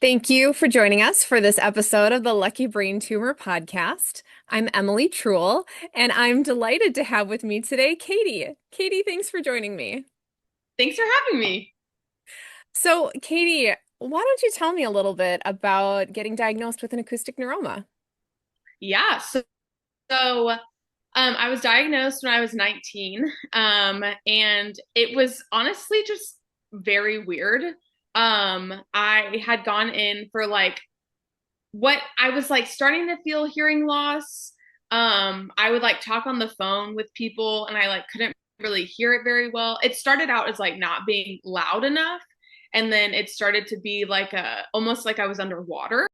Thank you for joining us for this episode of the Lucky Brain Tumor podcast. I'm Emily Truel, and I'm delighted to have with me today Katy. Katy, thanks for joining me. Thanks for having me. So, Katy, why don't you tell me a little bit about getting diagnosed with an acoustic neuroma? Yeah, so I was diagnosed when I was 19, and it was honestly just very weird. I had gone in for like what I was like starting to feel hearing loss. I would like talk on the phone with people, and I like couldn't really hear it very well. It started out as like not being loud enough, and then it started to be like a almost like I was underwater,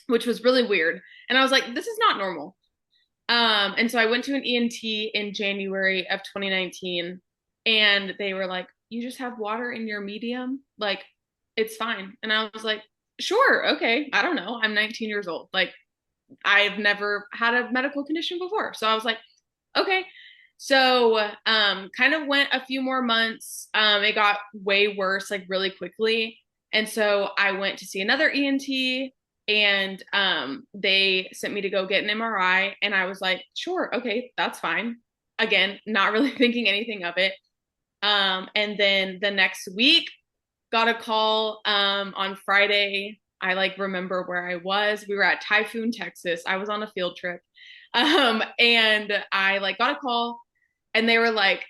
which was really weird. And I was like, this is not normal. And so I went to an ENT in January of 2019, and they were like, you just have water in your medium, like it's fine. And I was like, sure, okay, I don't know, I'm 19 years old, like I've never had a medical condition before, so I was like, okay. So kind of went a few more months. It got way worse like really quickly, and so I went to see another ENT, and they sent me to go get an MRI, and I was like, sure, okay, that's fine. Again, not really thinking anything of it. And then the next week, got a call on Friday. I like remember where I was. We were at Typhoon, Texas. I was on a field trip. And I like got a call, and they were like,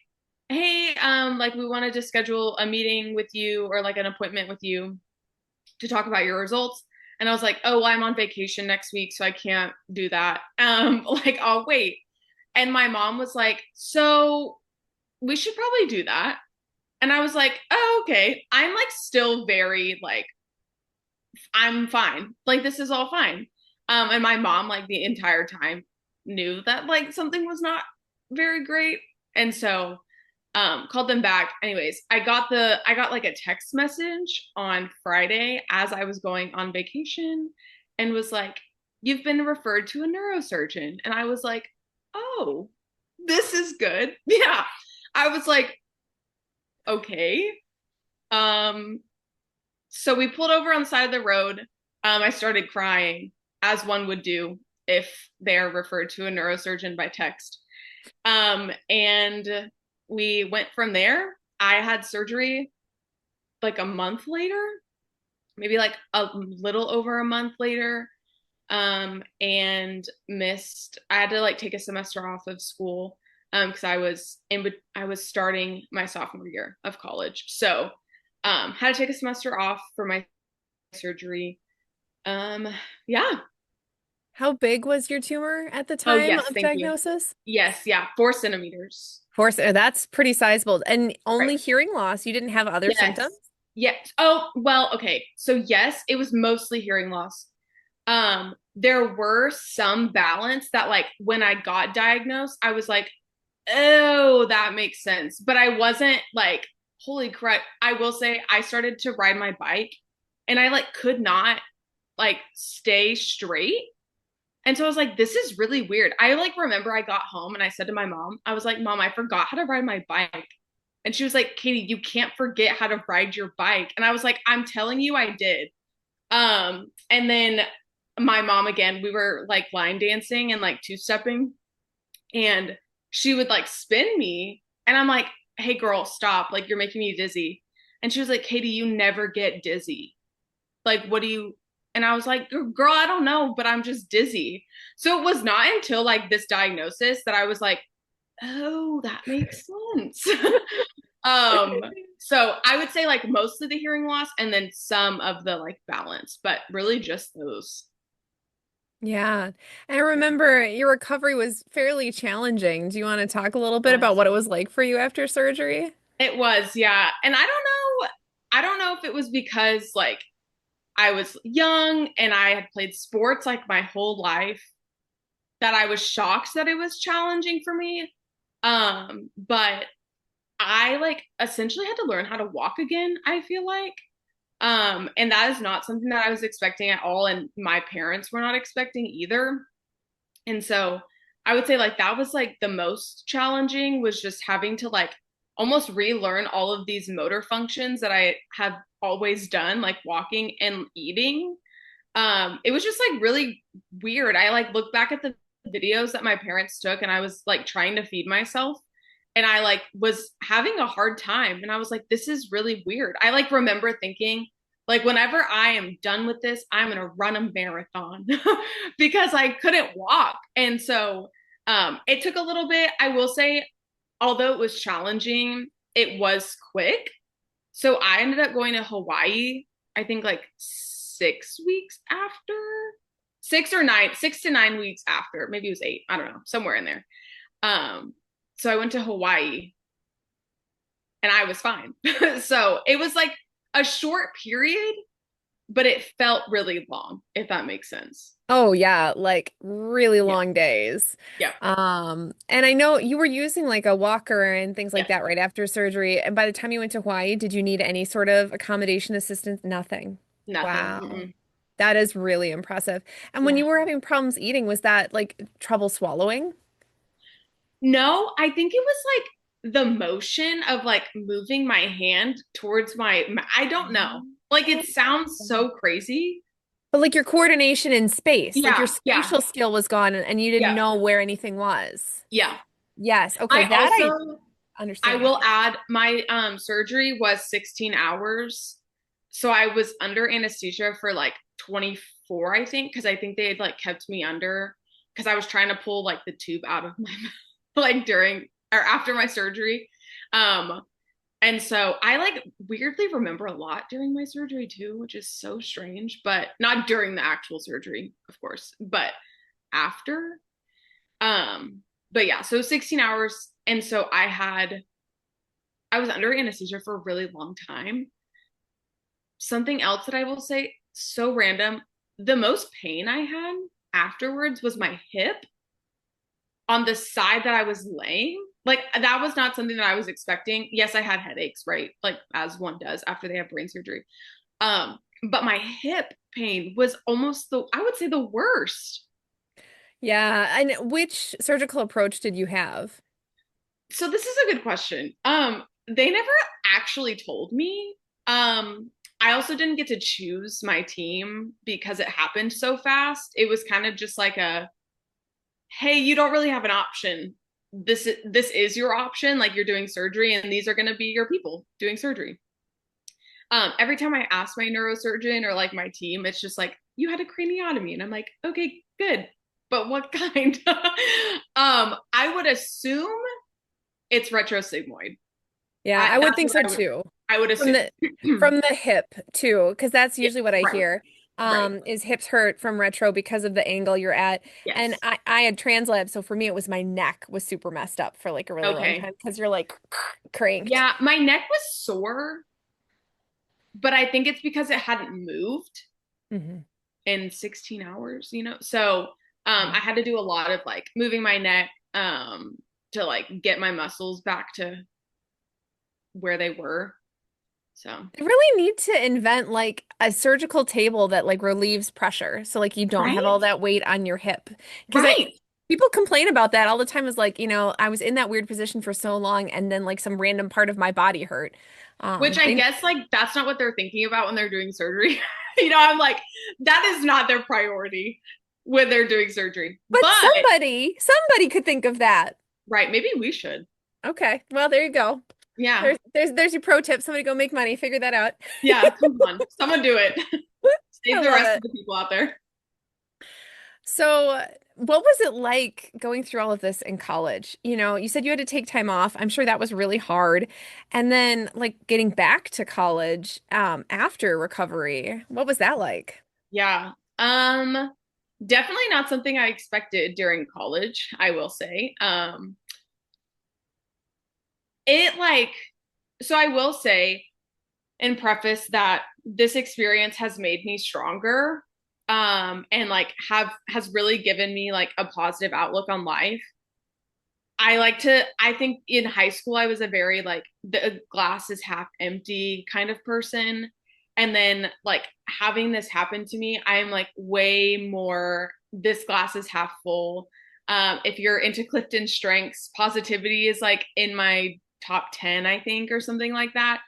hey, like we wanted to schedule a meeting with you, or like an appointment with you to talk about your results. And I was like, oh, well, I'm on vacation next week, so I can't do that. Like I'll wait. And my mom was like, so we should probably do that. And I was like, oh, okay. I'm like still very like, I'm fine. Like this is all fine. And my mom like the entire time knew that like something was not very great. And so called them back. Anyways, I got like a text message on Friday as I was going on vacation, and was like, you've been referred to a neurosurgeon. And I was like, oh, this is good. Yeah. I was like, okay. Um, so we pulled over on the side of the road. I started crying, as one would do if they're referred to a neurosurgeon by text. And we went from there. I had surgery like a month later, maybe like a little over a month later. And I had to like take a semester off of school because I was starting my sophomore year of college. So had to take a semester off for my surgery. Um, yeah. How big was your tumor at the Oh time yes, of thank you. diagnosis? Yes, yeah, 4 centimeters. Of course, that's pretty sizable. And Right. only hearing loss. You didn't have other symptoms? Yes. Yes. Oh, well, okay. So yes, it was mostly hearing loss. There were some balance that like when I got diagnosed, I was like, oh, that makes sense. But I wasn't like, holy crap. I will say I started to ride my bike, and I like could not like stay straight. And so I was like, this is really weird. I like remember I got home and I said to my mom, I was like, Mom, I forgot how to ride my bike. And she was like, Katy, you can't forget how to ride your bike. And I was like, I'm telling you, I did. And then my mom again, we were like line dancing and like two-stepping, and she would like spin me, and I'm like, hey girl, stop. Like you're making me dizzy. And she was like, Katy, you never get dizzy. Like, what do you? And I was like, girl, I don't know, but I'm just dizzy. So it was not until like this diagnosis that I was like, oh, that makes sense. um, so I would say like mostly the hearing loss, and then some of the like balance, but really just those. Yeah. And I remember your recovery was fairly challenging. Do you want to talk a little bit about Was. what it was like for you after surgery? It was, yeah. And I don't know if it was because like I was young and I had played sports like my whole life, that I was shocked that it was challenging for me. But I like essentially had to learn how to walk again, I feel like. And that is not something that I was expecting at all, and my parents were not expecting either. And so I would say like that was like the most challenging, was just having to like almost relearn all of these motor functions that I have always done, like walking and eating. It was just like really weird. I like look back at the videos that my parents took and I was like trying to feed myself and I like was having a hard time and I was like this is really weird. I like remember thinking like whenever I am done with this, I'm going to run a marathon because I couldn't walk. And so it took a little bit. I will say although it was challenging, it was quick. So I ended up going to Hawaii, I think like 6 weeks after, 6 to 9 weeks after, maybe it was 8, I don't know, somewhere in there. Um, so I went to Hawaii and I was fine. So it was like a short period, but it felt really long, if that makes sense. Oh yeah, like really Yeah. long days. Yeah. And I know you were using like a walker and things like Yes. that right after surgery. And by the time you went to Hawaii, did you need any sort of accommodation assistance? Nothing. Nothing. Wow. Mm-mm. That is really impressive. And when Yeah. you were having problems eating, was that like trouble swallowing? No, I think it was like the motion of like moving my hand towards I don't know. Like it sounds so crazy. But like your coordination in space, like your Yeah, yeah, spatial skill was gone and you didn't yeah, know where anything was. yeah. Yes. Okay, I that I also I understand. will add my surgery was 16 hours. So I was under anesthesia for like 24, I think, because I think they had like kept me under because I was trying to pull like the tube out of my mouth like during or after my surgery. Um and so I like weirdly remember a lot during my surgery too, which is so strange, but not during the actual surgery, of course, but after. Um, but yeah, so 16 hours. And so I was under anesthesia for a really long time. Something else that I will say, so random, the most pain I had afterwards was my hip on the side that I was laying. Like that was not something that I was expecting. Yes, I had headaches, right? Like as one does after they have brain surgery. But my hip pain was almost I would say the worst. Yeah. And which surgical approach did you have? So this is a good question. They never actually told me. I also didn't get to choose my team because it happened so fast. It was kind of just like hey, you don't really have an option. This is your option. Like you're doing surgery, and these are going to be your people doing surgery. Every time I ask my neurosurgeon or like my team, it's just like you had a craniotomy, and I'm like, okay, good, but what kind? I would assume it's retrosigmoid. Yeah, I would That's think what so too. I would From assume. the from the hip too, because that's Yeah, usually what I right, hear. right. Is hips hurt from retro because of the angle you're at. And Yes. I had translab, so for me it was my neck was super messed up for like a really long Okay. time because you're like cranked. Yeah, my neck was sore, but I think it's because it hadn't moved Hmm. in 16 hours, you know? So I had to do a lot of like moving my neck to like get my muscles back to where they were. So, They really need to invent like a surgical table that like relieves pressure. So like you don't have right? all that weight on your hip. Because I Right. people complain about that all the time is like, I was in that weird position for so long and then like some random part of my body hurt. Which I They guess like that's not what they're thinking about when they're doing surgery. I'm like, that is not their priority when they're doing surgery. but But somebody could think of that. right, maybe we should. Okay. Well, there you go. Yeah. There's your pro tip. Somebody go make money, figure that out. Yeah, come on. Someone do it. I Save the love rest of it. the people out there. So, what was it like going through all of this in college? You said you had to take time off. I'm sure that was really hard. And then, like, getting back to college, after recovery, what was that like? Yeah. Definitely not something I expected during college, I will say. It like so I will say in preface that this experience has made me stronger and like have has really given me like a positive outlook on life. I think in high school I was a very like the glass is half empty kind of person. And then like having this happen to me, I'm like way more this glass is half full. If you're into Clifton Strengths, positivity is like in my top 10, I think, or something like that.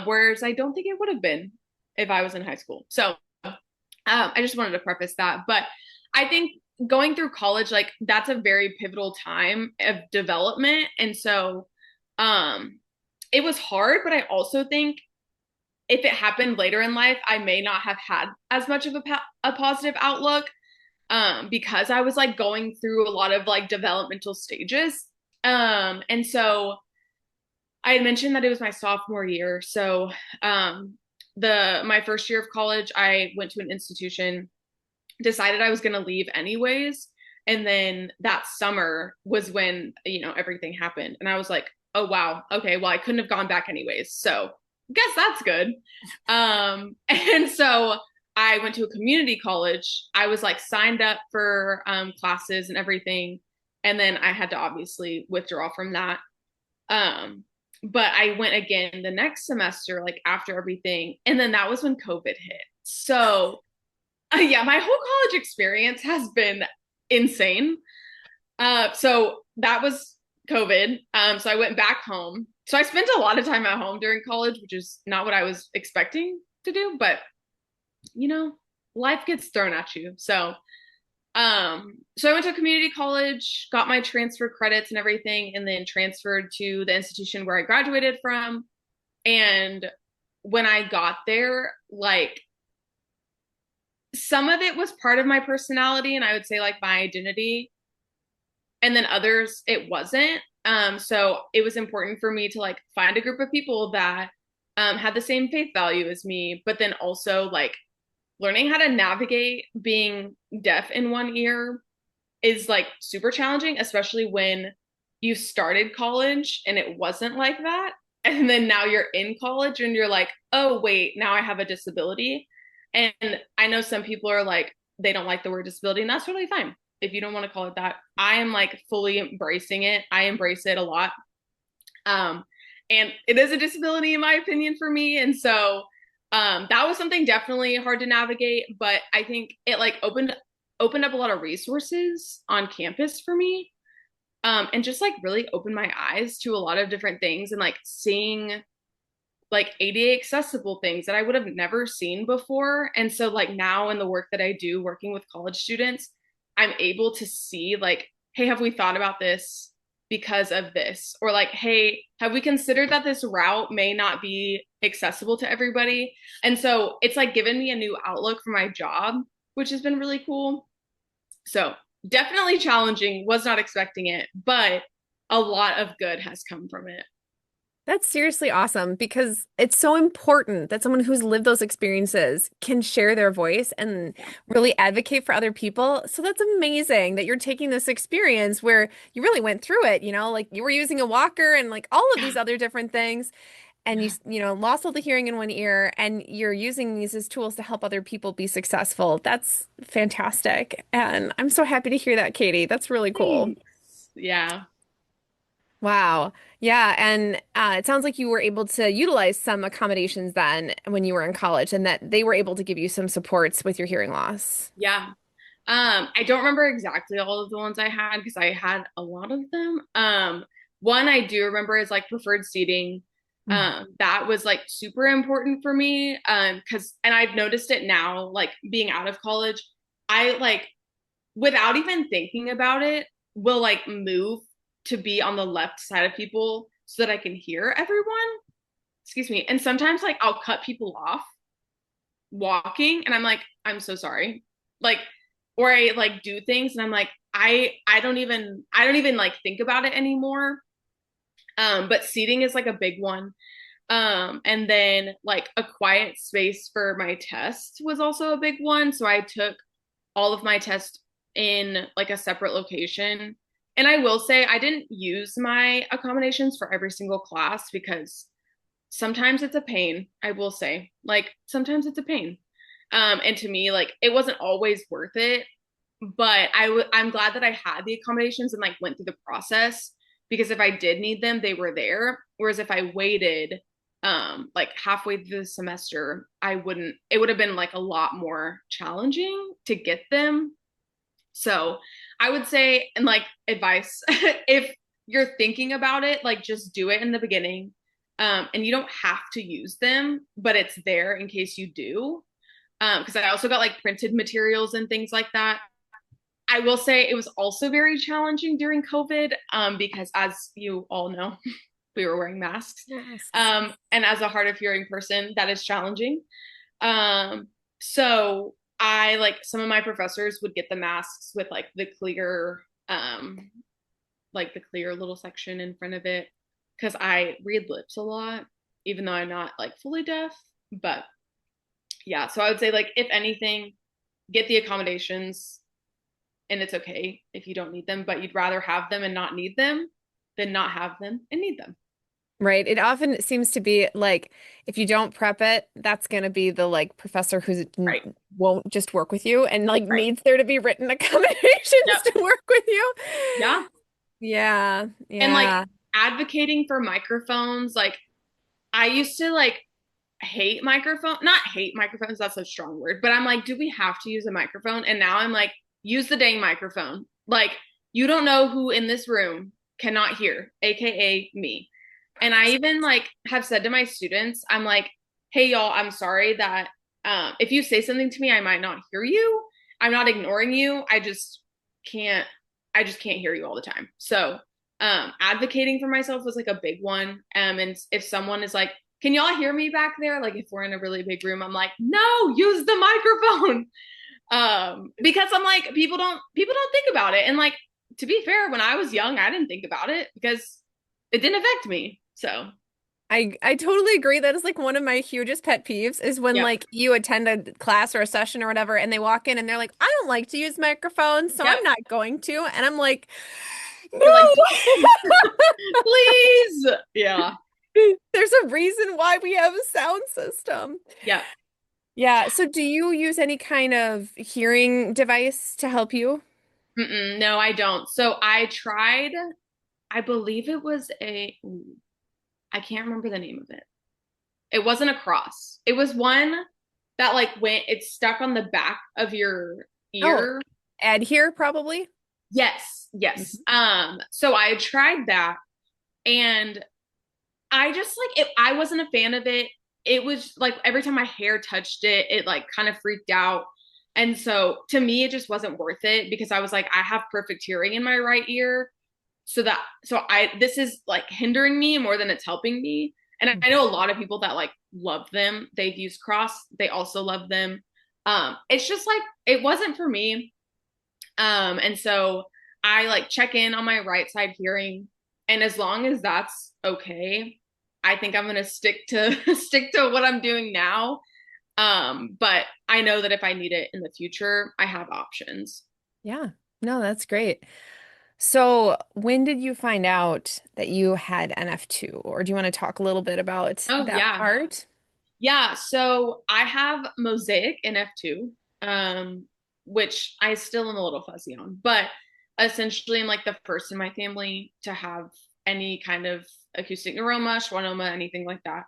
Whereas I don't think it would have been if I was in high school. So I just wanted to preface that. But I think going through college, like that's a very pivotal time of development. And so um, it was hard, but I also think if it happened later in life, I may not have had as much of a positive outlook because I was like going through a lot of like developmental stages. And so I had mentioned that it was my sophomore year. So my first year of college, I went to an institution, decided I was going to leave anyways. And then that summer was when, everything happened. And I was like, oh, wow. Okay. Well, I couldn't have gone back anyways. So guess that's good. And so I went to a community college. I was like signed up for classes and everything. And then I had to obviously withdraw from that. Um, but I went again the next semester, like after everything. And then that was when COVID hit. So yeah, my whole college experience has been insane. So that was COVID. So I went back home. So I spent a lot of time at home during college, which is not what I was expecting to do, but you know, life gets thrown at you. So I went to community college, got my transfer credits and everything, and then transferred to the institution where I graduated from. And when I got there, like some of it was part of my personality and I would say like my identity, and then others it wasn't. So it was important for me to like find a group of people that had the same faith value as me, but then also like learning how to navigate being deaf in one ear is like super challenging, especially when you started college and it wasn't like that. And then now you're in college and you're like, oh, wait, now I have a disability. And I know some people are like, they don't like the word disability, and that's totally fine. If you don't want to call it that, I am like fully embracing it. I embrace it a lot. And it is a disability in my opinion for me. And so that was something definitely hard to navigate, but I think it like opened up a lot of resources on campus for me. And just like really opened my eyes to a lot of different things and like seeing like ADA accessible things that I would have never seen before. And so like now in the work that I do working with college students, I'm able to see like, hey, have we thought about this because of this? Or like, hey, have we considered that this route may not be accessible to everybody? And so it's like given me a new outlook for my job, which has been really cool. So definitely challenging, was not expecting it, but a lot of good has come from it. That's seriously awesome because it's so important that someone who's lived those experiences can share their voice and Yeah. really advocate for other people. So that's amazing that you're taking this experience where you really went through it, like you were using a walker and like all of these other different things, and Yeah. lost all the hearing in one ear, and you're using these as tools to help other people be successful. That's fantastic. And I'm so happy to hear that, Katie. That's really cool. Thanks. Yeah. Wow. Yeah. And it sounds like you were able to utilize some accommodations then when you were in college, and that they were able to give you some supports with your hearing loss. Yeah. I don't remember exactly all of the ones I had because I had a lot of them. One I do remember is like preferred seating. Mm. That was like super important for me. And I've noticed it now, like being out of college, I like without even thinking about it, will like move to be on the left side of people so that I can hear everyone. Excuse me. And sometimes like I'll cut people off walking and I'm like, I'm so sorry. Like, or I like do things and I'm like, I don't even like think about it anymore. But seating is like a big one. And then like a quiet space for my test was also a big one. So I took all of my tests in like a separate location. And I will say I didn't use my accommodations for every single class because sometimes it's a pain, I will say. Like sometimes it's a pain. And to me, like it wasn't always worth it, but I'm glad that I had the accommodations and like went through the process because if I did need them, they were there. Whereas if I waited like halfway through the semester, it would have been like a lot more challenging to get them. So I would say, and like advice, if you're thinking about it, like just do it in the beginning. And you don't have to use them, but it's there in case you do. Because I also got like printed materials and things like that. I will say it was also very challenging during COVID, because as you all know, we were wearing masks. Masks. And as a hard of hearing person, that is challenging. So I like some of my professors would get the masks with like the clear little section in front of it because I read lips a lot, even though I'm not like fully deaf. But yeah, so I would say like if anything, get the accommodations and it's okay if you don't need them, but you'd rather have them and not need them than not have them and need them. Right. It often seems to be like if you don't prep it, that's going to be the like professor who Right. won't just work with you and like Right. needs there to be written accommodations Yep. to work with you. Yeah. Yeah. And like Yeah. advocating for microphones, like I used to like hate microphone, not hate microphones, that's a strong word, but I'm like, do we have to use a microphone? And now I'm like, use the dang microphone. Like, you don't know who in this room cannot hear, aka me. And I even like have said to my students, I'm like, hey y'all, I'm sorry that if you say something to me, I might not hear you. I'm not ignoring you. Can't I just can't hear you all the time. So advocating for myself was like a big one. And if someone is like, can y'all hear me back there? Like if we're in a really big room, I'm like, no, use the microphone. Because I'm like, people don't think about it. And like, to be fair, when I was young, I didn't think about it because it didn't affect me. So I totally agree. That is like one of my hugest pet peeves is when yep, like you attend a class or a session or whatever and they walk in and they're like, I don't like to use microphones, so yep. I'm not going to. And I'm like, no. You're like, please. Yeah. There's a reason why we have a sound system. Yep. Yeah. So do you use any kind of hearing device to help you? Mm-mm, no, I don't. So I tried, I believe it was I can't remember the name of it. It wasn't a cross. It was one that like it's stuck on the back of your Oh, ear. adhere probably. Yes, yes. Mhm. So I tried that and I just like it, I wasn't a fan of it. It was like every time my hair touched it, it like kind of freaked out. And so to me, it just wasn't worth it because I was like, I have perfect hearing in my right ear. This is like hindering me more than it's helping me. And I know a lot of people that like love them. They've used cross, they also love them. It's just like it wasn't for me. And so I like check in on my right side hearing, and as long as that's okay, I think I'm gonna stick to stick to what I'm doing now. But I know that if I need it in the future, I have options. Yeah. No, that's great. So, when did you find out that you had NF2? Or do you want to talk a little bit about Oh that yeah. part? Yeah, so I have mosaic in F2, which I still am a little fuzzy on, but essentially I'm like the first in my family to have any kind of acoustic neuroma, schwannoma, anything like that.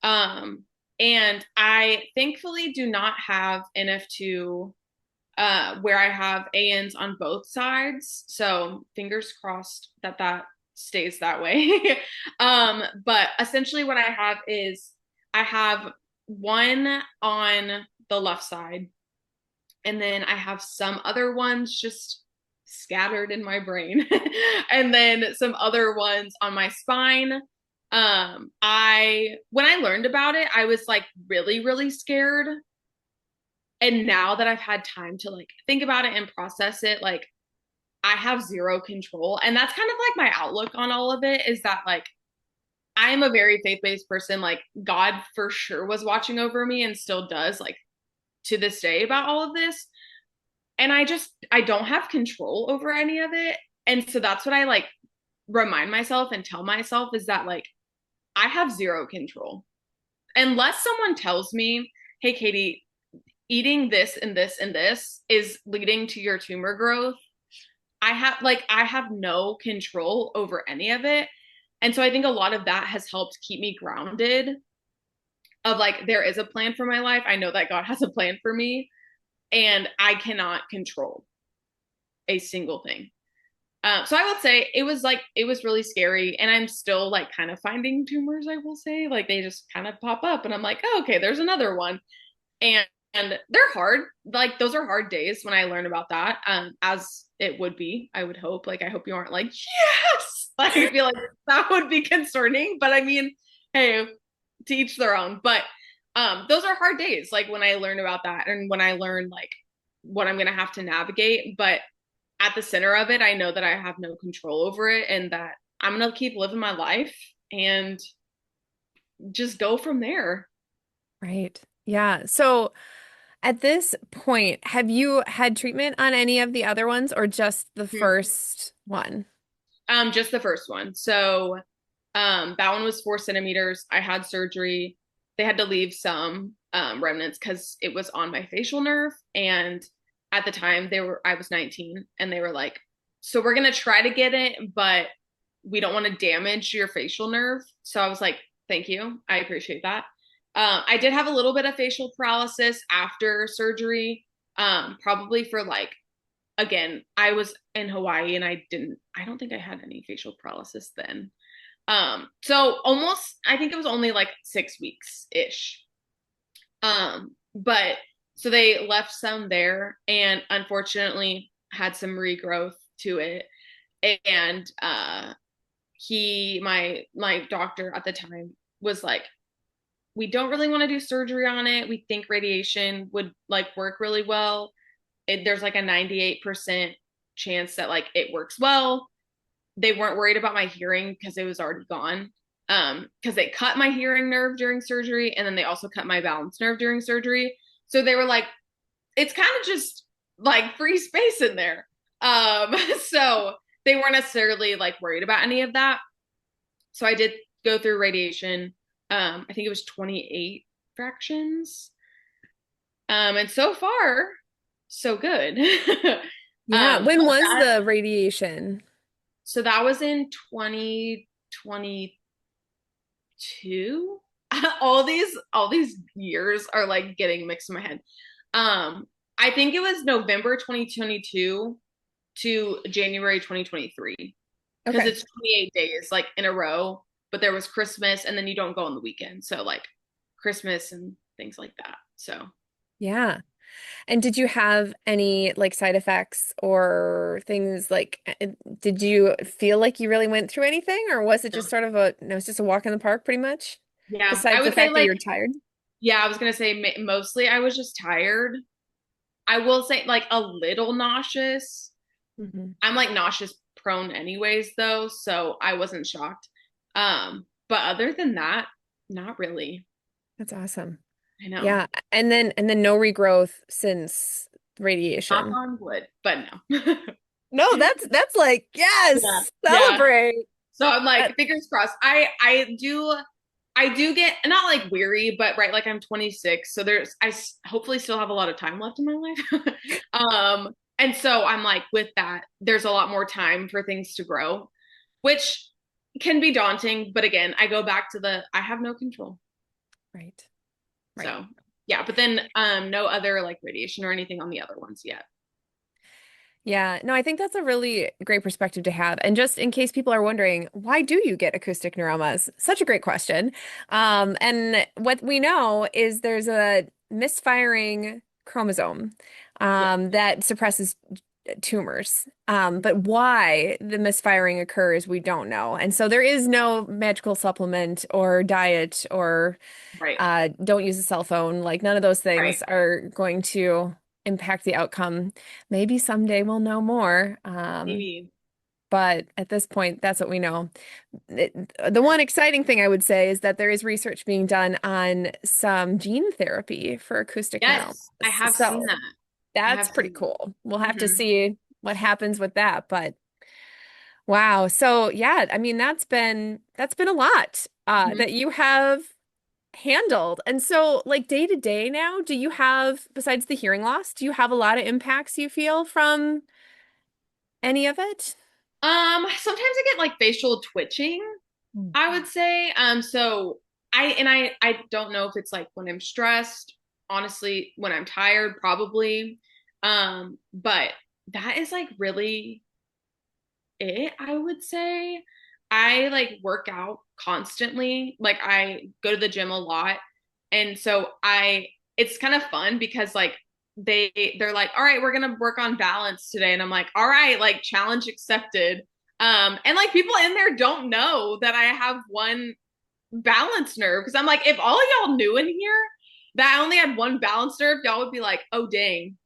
Um, and I thankfully do not have NF2 where I have ANs on both sides. So fingers crossed that that stays that way. But essentially, what I have is I have one on the left side, and then I have some other ones just scattered in my brain, and then some other ones on my spine. I when I learned about it, I was like really, really scared, and now that I've had time to like think about it and process it, like I have zero control. And that's kind of like my outlook on all of it is that like I'm a very faith-based person. Like God for sure was watching over me and still does like to this day about all of this. And I don't have control over any of it. And so that's what I like remind myself and tell myself is that like I have zero control. Unless someone tells me, "Hey Katie, eating this and this and this is leading to your tumor growth." I have no control over any of it. And so I think a lot of that has helped keep me grounded of like there is a plan for my life. I know that God has a plan for me and I cannot control a single thing. So I would say it was really scary, and I'm still like kind of finding tumors. I will say, like they just kind of pop up, and I'm like, oh, okay, there's another one, and they're hard. Like those are hard days when I learn about that. As it would be, I would hope. Like I hope you aren't like yes. Like I feel like that would be concerning, but I mean, hey, to each their own. But those are hard days. Like when I learn about that, and when I learn like what I'm gonna have to navigate, but at the center of it, I know that I have no control over it and that I'm going to keep living my life and just go from there. Right. Yeah. So at this point, have you had treatment on any of the other ones or just the first one? Just the first one. So, that one was 4 centimeters. I had surgery. They had to leave some remnants because it was on my facial nerve. And at the time, I was 19, and they were like, "So we're gonna try to get it, but we don't want to damage your facial nerve." So I was like, "Thank you, I appreciate that." I did have a little bit of facial paralysis after surgery, probably for like again, I was in Hawaii and I don't think I had any facial paralysis then. So almost, I think it was only like 6 weeks ish. But so they left some there and unfortunately had some regrowth to it. And, my doctor at the time was like, we don't really want to do surgery on it. We think radiation would like work really well. There's like a 98% chance that like it works well. They weren't worried about my hearing because it was already gone. Because they cut my hearing nerve during surgery, and then they also cut my balance nerve during surgery. So they were like, it's kind of just like free space in there. So they weren't necessarily like worried about any of that. So I did go through radiation. I think it was 28 fractions. And so far, so good. Yeah. When But was that, the radiation? so that was in 2022. All these years are like getting mixed in my head. I think it was November 2022 to January 2023 because Okay. it's 28 days like in a row, but there was Christmas and then you don't go on the weekend. So like Christmas and things like that. So Yeah. And did you have any like side effects or things like, did you feel like you really went through anything or was it just sort of no, it's just a walk in the park pretty much? yeah, I Besides the would say fact that like you're tired? yeah, I was gonna say mostly I was just tired. I will say like a little nauseous. Hmm. I'm like nauseous prone anyways though, so I wasn't shocked. But other than that, not really. That's awesome. I know. Yeah. And then no regrowth since Knock radiation. on wood, but no. No, that's like, Yeah. yes, Yeah. celebrate. So I'm That, like, fingers crossed. I do get not like weary, but right, like I'm 26, so hopefully still have a lot of time left in my life. And so I'm like, with that, there's a lot more time for things to grow, which can be daunting. But again, I go back to I have no control. right. Right. So yeah, but then no other like radiation or anything on the other ones yet. Yeah, no, I think that's a really great perspective to have. And just in case people are wondering, why do you get acoustic neuromas? Such a great question. And what we know is there's a misfiring chromosome Yeah, that suppresses tumors. But why the misfiring occurs, we don't know. And so there is no magical supplement or diet or right, don't use a cell phone. Like none of those right. things are going to impact the outcome. Maybe someday we'll know more. Maybe. But at this point, that's what we know. The one exciting thing I would say is that there is research being done on some gene therapy for acoustic neuromas. Yes, I have seen So that. I that's have pretty seen cool. We'll that. have to see what happens with that. But wow. So yeah, I mean that's been a lot Hmm. that you have handled. And so, like day to day now, do you have, besides the hearing loss, do you have a lot of impacts you feel from any of it? Sometimes I get like facial twitching, Mm. I would say. So I don't know if it's like when I'm stressed, honestly, when I'm tired, probably. But that is like really it, I would say. I like work out constantly. Like I go to the gym a lot. And so I it's kind of fun because like they're like, "All right, we're going to work on balance today." And I'm like, "All right, like challenge accepted." And like people in there don't know that I have one balance nerve because I'm like, if all y'all knew in here that I only had one balance nerve, y'all would be like, "Oh dang,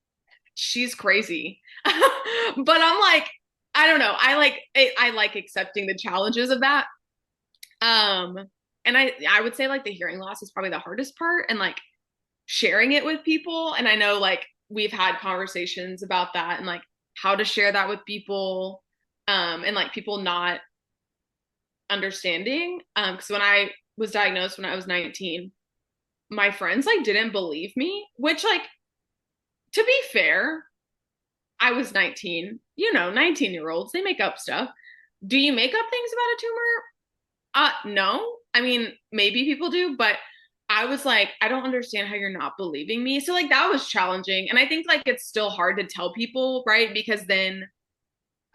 she's crazy." But I'm like, I don't know. I like accepting the challenges of that. Um and I would say like the hearing loss is probably the hardest part and like sharing it with people. And I know like we've had conversations about that and like how to share that with people, and like people not understanding. Because when I was diagnosed when I was 19, my friends like didn't believe me, which like to be fair, I was 19. 19-year-olds, they make up stuff. Do you make up things about a tumor? No. I mean, maybe people do, but I was like, I don't understand how you're not believing me. So like that was challenging. And I think like it's still hard to tell people, right? Because then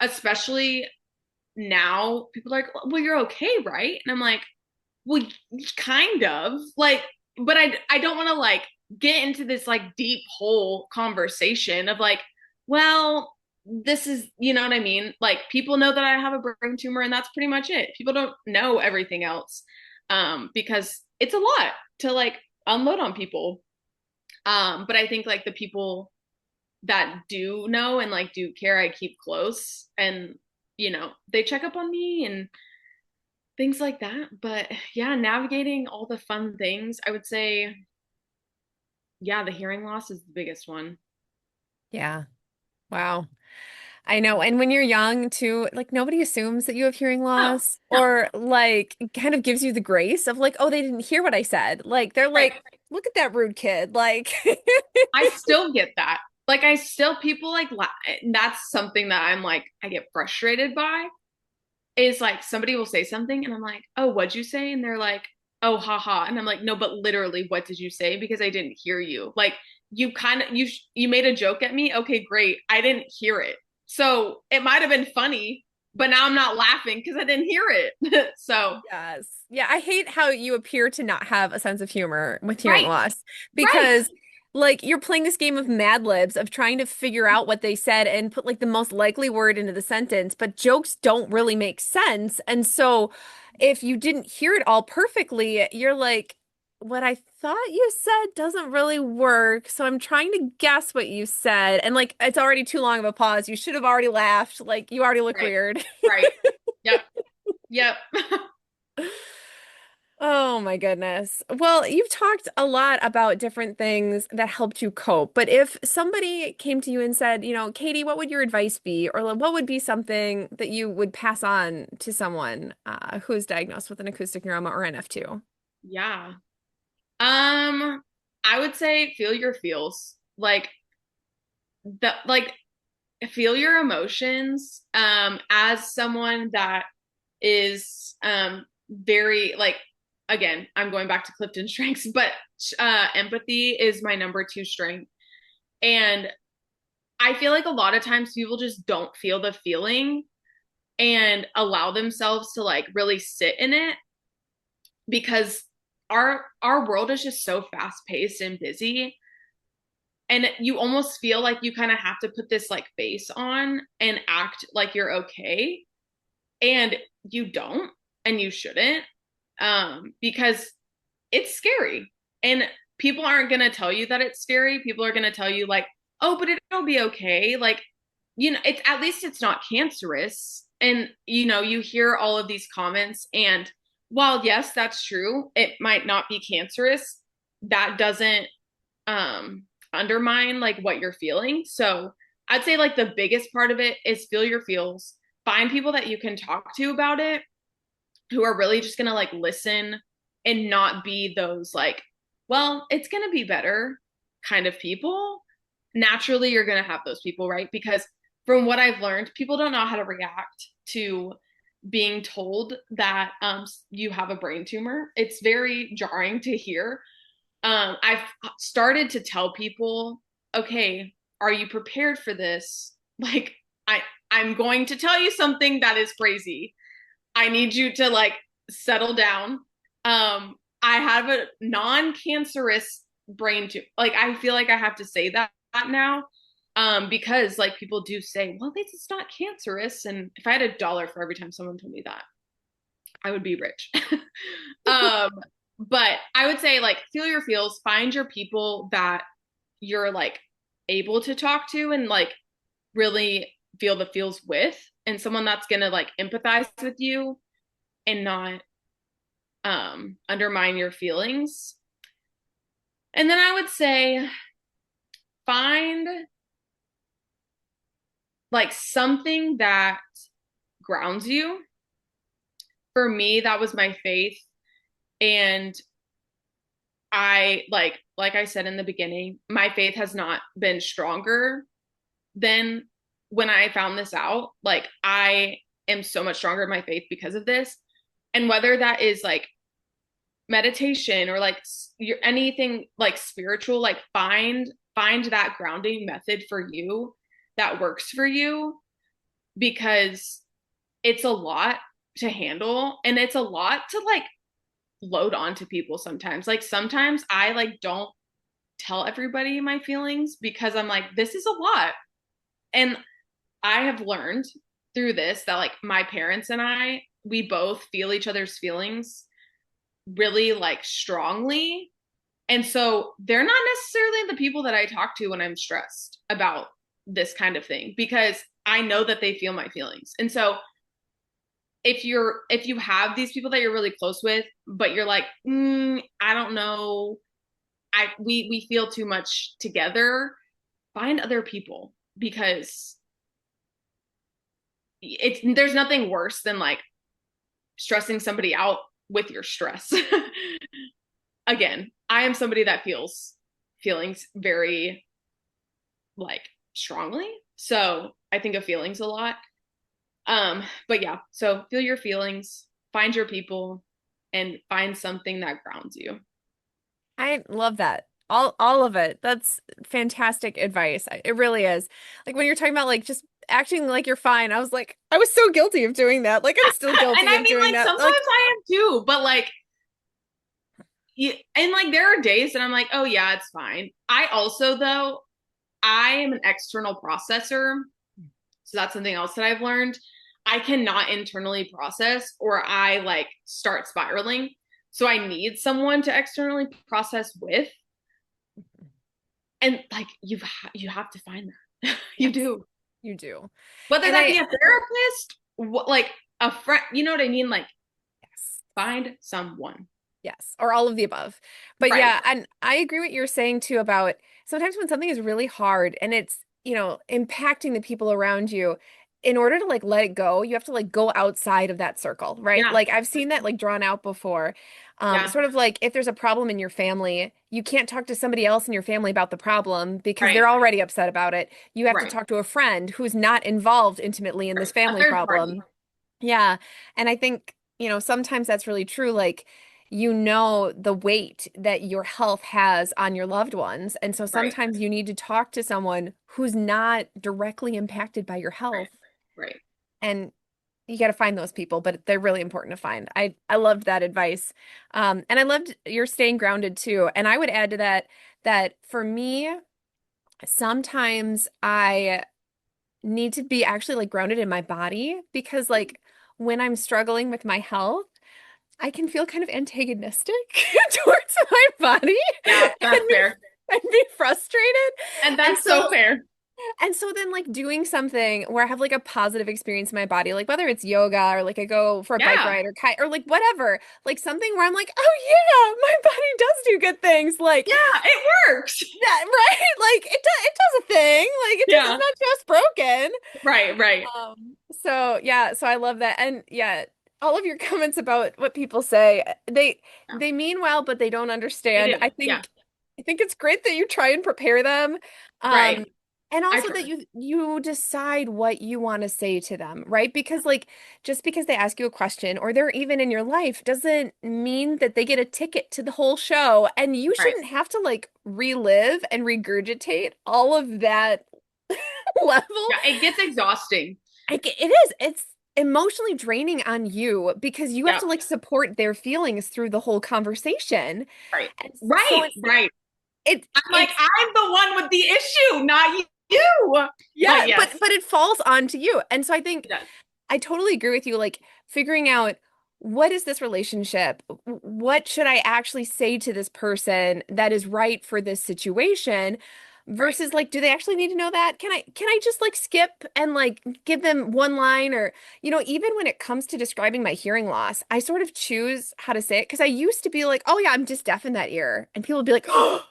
especially now people are like, well, you're okay, right? And I'm like, well, kind of. Like, but I don't want to like get into this like deep whole conversation of like, well, this is, you know what I mean? Like people know that I have a brain tumor and that's pretty much it. People don't know everything else, because it's a lot to like unload on people. But I think like the people that do know and like do care, I keep close and they check up on me and things like that. But yeah, navigating all the fun things, I would say, yeah, the hearing loss is the biggest one. Yeah. Wow. I know. And when you're young too, like nobody assumes that you have hearing No, loss no, or like kind of gives you the grace of like, oh, they didn't hear what I said. Like they're right. like, look at that rude kid. Like, I still get that. Like, I still, people like, that's something that I'm like, I get frustrated by is like somebody will say something and I'm like, oh, what'd you say? And they're like, oh, haha. And I'm like, no, but literally, what did you say? Because I didn't hear you. Like, you kind of, you made a joke at me. Okay, great. I didn't hear it. So it might have been funny, but now I'm not laughing because I didn't hear it. So, yes. Yeah, I hate how you appear to not have a sense of humor with hearing right, loss right, because like you're playing this game of Mad Libs of trying to figure out what they said and put like the most likely word into the sentence, but jokes don't really make sense. And so if you didn't hear it all perfectly, you're like, what I thought you said doesn't really work. So I'm trying to guess what you said. And like it's already too long of a pause. You should have already laughed. Like you already look right, weird. right. Yep, yep. Oh my goodness. Well, you've talked a lot about different things that helped you cope, but if somebody came to you and said, Katie, what would your advice be? Or like, what would be something that you would pass on to someone who is diagnosed with an acoustic neuroma or NF2? Yeah. I would say feel your feels. Like feel your emotions. As someone that is very like again, I'm going back to Clifton strengths, but empathy is my number two strength. And I feel like a lot of times people just don't feel the feeling and allow themselves to like really sit in it because our world is just so fast paced and busy, and you almost feel like you kind of have to put this like face on and act like you're okay, and you don't, and you shouldn't, because it's scary, and people aren't going to tell you that it's scary. People are going to tell you like, oh, but it'll be okay, like, it's at least it's not cancerous. And you hear all of these comments, and while yes, that's true, it might not be cancerous, that doesn't um undermine like what you're feeling. So I'd say like the biggest part of it is feel your feels, find people that you can talk to about it who are really just gonna like listen and not be those like, well, it's gonna be better kind of people. Naturally you're gonna have those people, right? Because from what I've learned, people don't know how to react to being told that you have a brain tumor. It's very jarring to hear. I've started to tell people, okay, are you prepared for this? Like, I I'm going to tell you something that is crazy. I need you to like settle down. I have a non-cancerous brain tumor. Like I feel like I have to say that now. Because like people do say, well, this is not cancerous. And if I had $1 for every time someone told me that, I would be rich. um, but I would say like feel your feels, find your people that you're like able to talk to and like really feel the feels with, and someone that's gonna like empathize with you and not undermine your feelings. And then I would say find like something that grounds you. For me, that was my faith. And like I said in the beginning, my faith has not been stronger than when I found this out. Like I am so much stronger in my faith because of this. And whether that is like meditation or like anything like spiritual, like find that grounding method for you that works for you, because it's a lot to handle and it's a lot to like load onto people sometimes. Like sometimes I like don't tell everybody my feelings because I'm like, this is a lot. And I have learned through this that like my parents and we both feel each other's feelings really like strongly. And so they're not necessarily the people that I talk to when I'm stressed about this kind of thing, because I know that they feel my feelings. And so if you have these people that you're really close with, but you're like, I don't know, we feel too much together, find other people, because there's nothing worse than like stressing somebody out with your stress. Again, I am somebody that feels feelings very like strongly. So I think of feelings a lot. But yeah, so feel your feelings, find your people, and find something that grounds you. I love that. All of it. That's fantastic advice. It really is. Like when you're talking about like just acting like you're fine, I was like, I was so guilty of doing that. Like I'm still And guilty I of mean, doing like that. sometimes Like, I am too, but like, and like there are days that I'm like, oh yeah, it's fine. I also though, I am an external processor, so that's something else that I've learned. I cannot internally process or I like start spiraling. So I need someone to externally process with. And like you have to find that. You yes, do. you do. Whether And that be I, a therapist, like a friend, you know what I mean? Like yes. find someone. Yes, or all of the above. But Right. yeah, and I agree what you're saying too about sometimes when something is really hard and it's, impacting the people around you, in order to like let it go, you have to like go outside of that circle, right? Yeah. Like I've seen that like drawn out before. Yeah. Sort of like if there's a problem in your family, you can't talk to somebody else in your family about the problem because Right. they're already upset about it. You have to Right. talk to a friend who's not involved intimately in this A family third party. problem. Yeah. And I think, sometimes that's really true. Like, the weight that your health has on your loved ones. And so Right. sometimes you need to talk to someone who's not directly impacted by your Right. health. Right. And you got to find those people, but they're really important to find. I loved that advice. And I loved your staying grounded too. And I would add to that that for me, sometimes I need to be actually like grounded in my body because like when I'm struggling with my health, I can feel kind of antagonistic towards my body Yeah, and that's be fair. and be frustrated. And And that's so so fair. and so then like doing something where I have like a positive experience in my body, like whether it's yoga or like I go for a bike Yeah. ride or kite or like whatever, like something where I'm like, oh yeah, my body does do good things. Like Yeah, it works. that, right? Like it does a thing. Like it's Yeah. not just broken. Right, right. So yeah, so I love that. And yeah, all of your comments about what people say, Yeah. they mean well, but they don't They understand. do. Yeah. I think it's great that you try and prepare them. Right. Um, and I also try. that you decide what you want to say to them, right? Because like just because they ask you a question or they're even in your life doesn't mean that they get a ticket to the whole show. And you Right. shouldn't have to like relive and regurgitate all of that level. Yeah, it gets exhausting. Like it is. It's emotionally draining on you because you have Yep. to like support their feelings through the whole conversation. Right. And so Right. Right. I'm like, it's I'm the one with the issue, not you. yeah, But yes, but it falls onto you. And so I think it does. I totally agree with you. Like figuring out what is this relationship? What should I actually say to this person that is right for this situation? Right. Versus like, do they actually need to know that? Can I just like skip and like give them one line or, even when it comes to describing my hearing loss, I sort of choose how to say it because I used to be like, oh yeah, I'm just deaf in that ear. And people would be like, oh,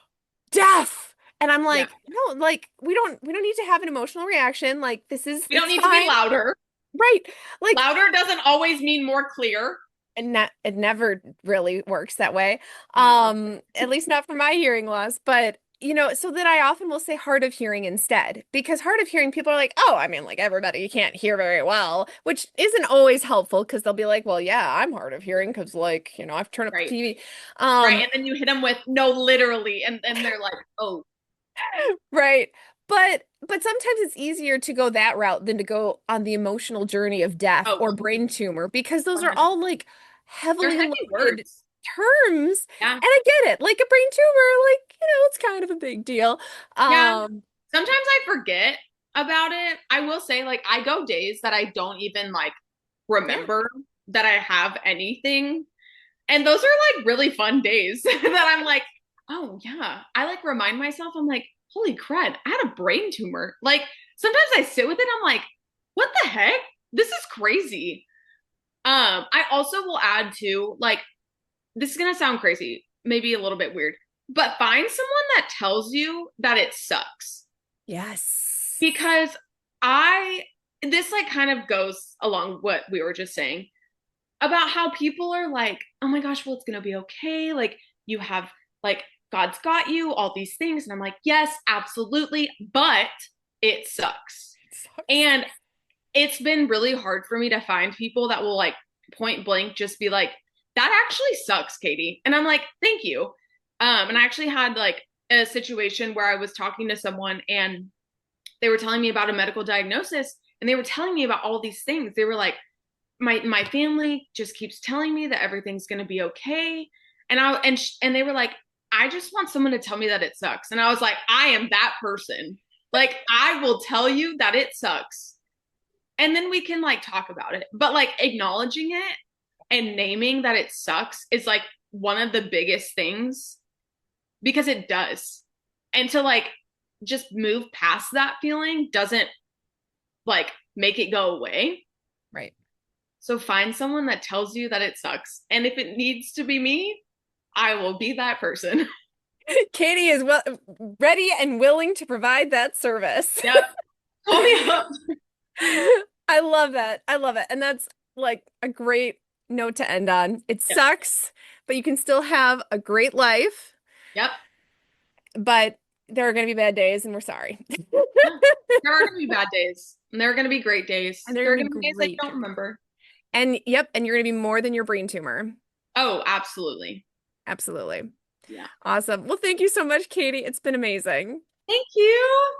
deaf. And I'm Yeah. like, no, like we don't need to have an emotional reaction. Like We don't it's need to be fine. louder. Right. Like Louder doesn't always mean more clear. and not it never really works that way. No. At least not for my hearing loss, but so that I often will say hard of hearing instead because hard of hearing people are like, "Oh, I mean like everybody can't hear very well," which isn't always helpful because they'll be like, "Well, yeah, I'm hard of hearing because like, I've turned up the Right. TV." Right. Um And then you hit them with no, literally, and they're like, oh, right. But sometimes it's easier to go that route than to go on the emotional journey of death oh, or brain tumor because those are 100. all like They're heavily heavy loaded words. terms. Yeah. And I get it. Like a brain tumor, like, it's kind of a big deal. Yeah. Um, Sometimes I forget about it. I will say, like, I go days that I don't even like yeah. remember that I have anything. And those are like really fun days that I'm like, oh yeah. I like remind myself, I'm like, holy crud, I had a brain tumor. Like sometimes I sit with it, I'm like, what the heck? This is crazy. I also will add to like this is gonna sound crazy, maybe a little bit weird, but find someone that tells you that it sucks. Yes. Because I this like kind of goes along what we were just saying about how people are like, oh my gosh, well, it's gonna be okay. Like you have like God's got you, all these things. And I'm like, yes, absolutely, but it sucks. It sucks. And it's been really hard for me to find people that will like point blank just be like, that actually sucks, Katy. And I'm like, thank you. And I actually had like a situation where I was talking to someone and they were telling me about a medical diagnosis and they were telling me about all these things. They were like, my family just keeps telling me that everything's going to be okay. And they were like, I just want someone to tell me that it sucks. And I was like, I am that person. Like I will tell you that it sucks and then we can like talk about it. But like acknowledging it and naming that it sucks is like one of the biggest things because it does. And to like just move past that feeling doesn't like make it go away. Right. So find someone that tells you that it sucks. And if it needs to be me, I will be that person. Katy is ready and willing to provide that service. Yep. Call me up. I love that. I love it. And that's like a great note to end on. It Yep. sucks, but you can still have a great life, Yep. but there are going to be bad days, and we're sorry. Yeah. There are going to be bad days and there are going to be great days. And there are There are going going to to be be days I great don't days. remember. And yep, and you're going to be more than your brain tumor. Oh, absolutely. Absolutely. Yeah. Awesome. Well, thank you so much, Katy. It's been amazing. Thank you.